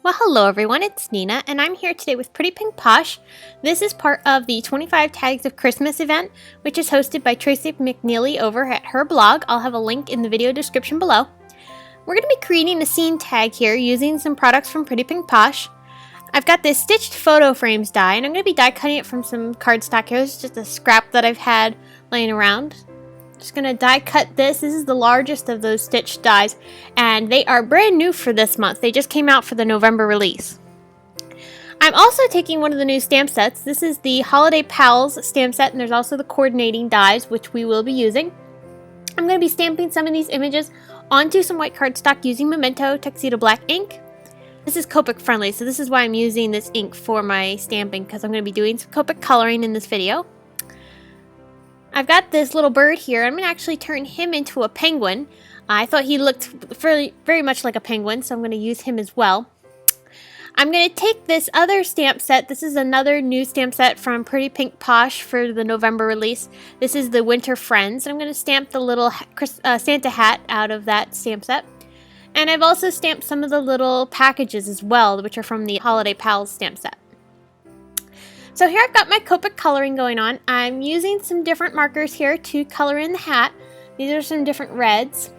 Well, hello everyone, it's Nina, and I'm here today with Pretty Pink Posh. This is part of the 25 Tags of Christmas event, which is hosted by Tracy McNeely over at her blog. I'll have a link in the video description below. We're going to be creating a scene tag here using some products from Pretty Pink Posh. I've got this stitched photo frames die, and I'm going to be die cutting it from some cardstock here. It's just a scrap that I've had laying around. Just gonna die cut this. This is the largest of those stitched dies, and they are brand new for this month. They just came out for the November release. I'm also taking one of the new stamp sets. This is the Holiday Pals stamp set, and there's also the coordinating dies, which we will be using. I'm going to be stamping some of these images onto some white cardstock using Memento Tuxedo Black ink. This is Copic friendly, so this is why I'm using this ink for my stamping, because I'm going to be doing some Copic coloring in this video. I've got this little bird here. I'm going to actually turn him into a penguin. I thought he looked very much like a penguin, so I'm going to use him as well. I'm going to take this other stamp set. This is another new stamp set from Pretty Pink Posh for the November release. This is the Winter Friends. I'm going to stamp the little Santa hat out of that stamp set. And I've also stamped some of the little packages as well, which are from the Holiday Pals stamp set. So here I've got my Copic coloring going on. I'm using some different markers here to color in the hat. These are some different reds.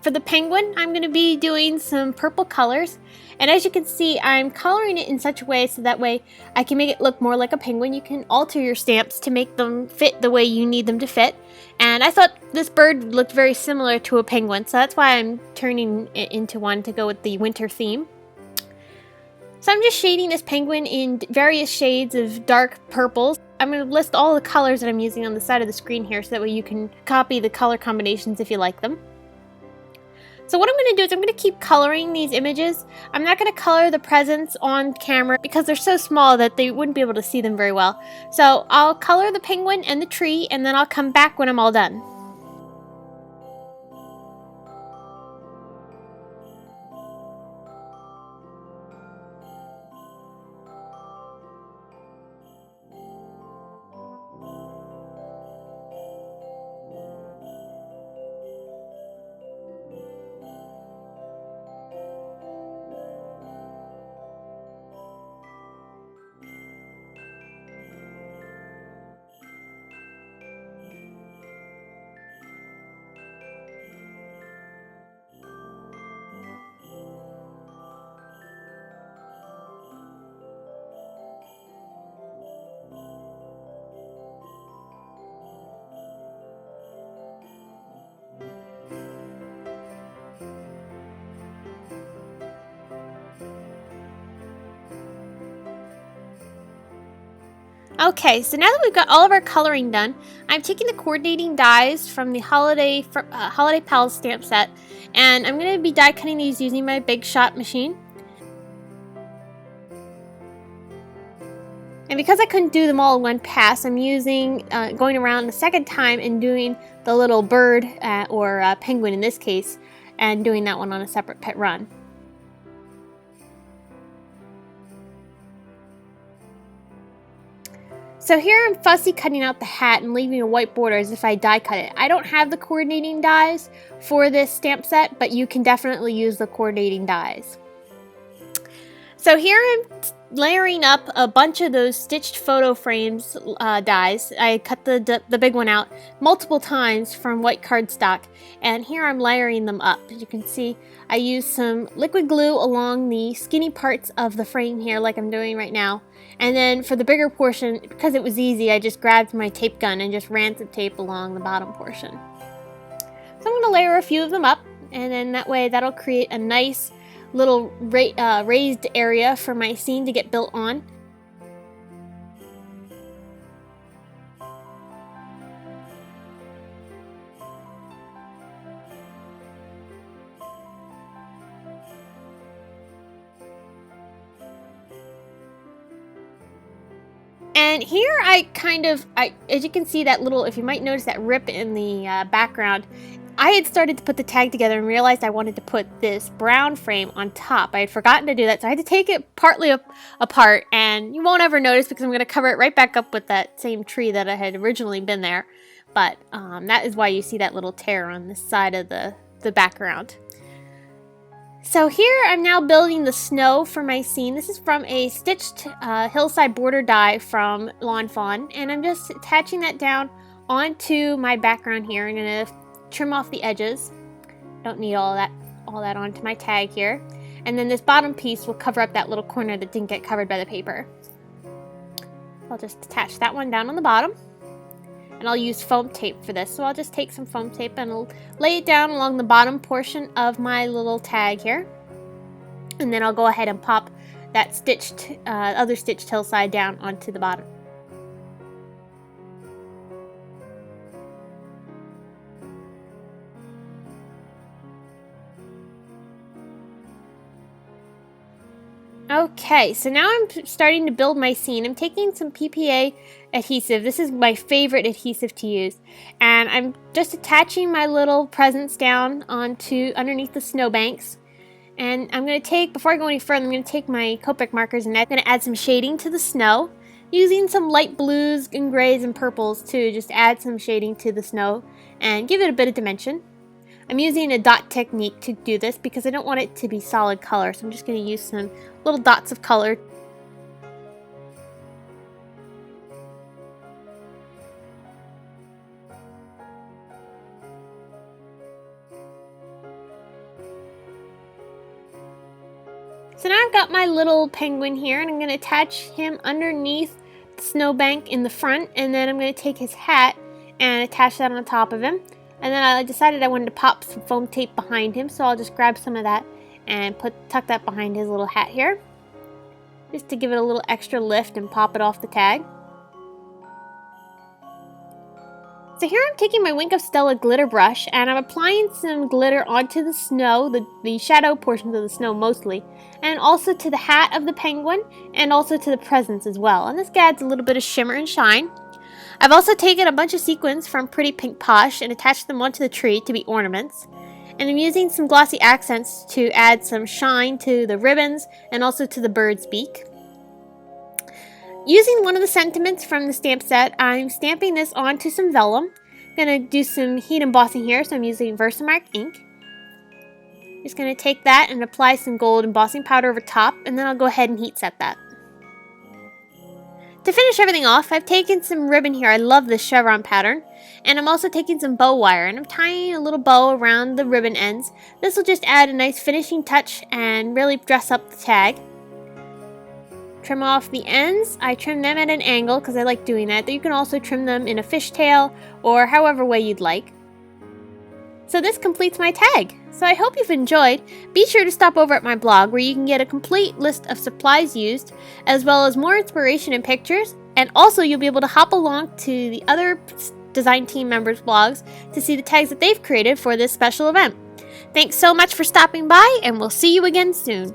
For the penguin, I'm going to be doing some purple colors. And as you can see, I'm coloring it in such a way so that way I can make it look more like a penguin. You can alter your stamps to make them fit the way you need them to fit. And I thought this bird looked very similar to a penguin, so that's why I'm turning it into one to go with the winter theme. So I'm just shading this penguin in various shades of dark purples. I'm going to list all the colors that I'm using on the side of the screen here so that way you can copy the color combinations if you like them. So what I'm going to do is I'm going to keep coloring these images. I'm not going to color the presents on camera because they're so small that they wouldn't be able to see them very well. So I'll color the penguin and the tree, and then I'll come back when I'm all done. Okay, so now that we've got all of our coloring done, I'm taking the coordinating dies from the Holiday Pals stamp set, and I'm going to be die cutting these using my Big Shot machine. And because I couldn't do them all in one pass, I'm using going around the second time and doing the little bird or penguin in this case, and doing that one on a separate pet run. So here I'm fussy cutting out the hat and leaving a white border as if I die cut it. I don't have the coordinating dies for this stamp set, but you can definitely use the coordinating dies. So here I'm layering up a bunch of those stitched photo frames dies. I cut the big one out multiple times from white cardstock, and here I'm layering them up. As you can see, I used some liquid glue along the skinny parts of the frame here like I'm doing right now. And then for the bigger portion, because it was easy, I just grabbed my tape gun and just ran some tape along the bottom portion. So I'm going to layer a few of them up, and then that way that'll create a nice little raised area for my scene to get built on. And here as you can see that little, if you might notice that rip in the background, I had started to put the tag together and realized I wanted to put this brown frame on top. I had forgotten to do that, so I had to take it partly apart, and you won't ever notice because I'm going to cover it right back up with that same tree that I had originally been there. But that is why you see that little tear on the side of the background. So here I'm now building the snow for my scene. This is from a stitched hillside border die from Lawn Fawn, and I'm just attaching that down onto my background here. I'm gonna trim off the edges. Don't need all that onto my tag here. And then this bottom piece will cover up that little corner that didn't get covered by the paper. I'll just attach that one down on the bottom. And I'll use foam tape for this. So I'll just take some foam tape and I'll lay it down along the bottom portion of my little tag here. And then I'll go ahead and pop that other stitched hillside down onto the bottom. Okay, so now I'm starting to build my scene. I'm taking some PPA adhesive. This is my favorite adhesive to use. And I'm just attaching my little presents down underneath the snowbanks. And I'm going to take, before I go any further, I'm going to take my Copic markers and I'm going to add some shading to the snow. Using some light blues and grays and purples to just add some shading to the snow and give it a bit of dimension. I'm using a dot technique to do this because I don't want it to be solid color, so I'm just going to use some little dots of color. So now I've got my little penguin here, and I'm going to attach him underneath the snowbank in the front, and then I'm going to take his hat and attach that on top of him. And then I decided I wanted to pop some foam tape behind him, so I'll just grab some of that and tuck that behind his little hat here, just to give it a little extra lift and pop it off the tag. So here I'm taking my Wink of Stella glitter brush and I'm applying some glitter onto the snow, the shadow portions of the snow mostly, and also to the hat of the penguin and also to the presents as well. And this adds a little bit of shimmer and shine. I've also taken a bunch of sequins from Pretty Pink Posh and attached them onto the tree to be ornaments. And I'm using some glossy accents to add some shine to the ribbons and also to the bird's beak. Using one of the sentiments from the stamp set, I'm stamping this onto some vellum. I'm going to do some heat embossing here, so I'm using Versamark ink. Just going to take that and apply some gold embossing powder over top, and then I'll go ahead and heat set that. To finish everything off, I've taken some ribbon here. I love this chevron pattern. And I'm also taking some bow wire and I'm tying a little bow around the ribbon ends. This will just add a nice finishing touch and really dress up the tag. Trim off the ends. I trim them at an angle because I like doing that. You can also trim them in a fishtail or however way you'd like. So this completes my tag. So I hope you've enjoyed. Be sure to stop over at my blog where you can get a complete list of supplies used, as well as more inspiration and pictures, and also you'll be able to hop along to the other design team members' blogs to see the tags that they've created for this special event. Thanks so much for stopping by, and we'll see you again soon.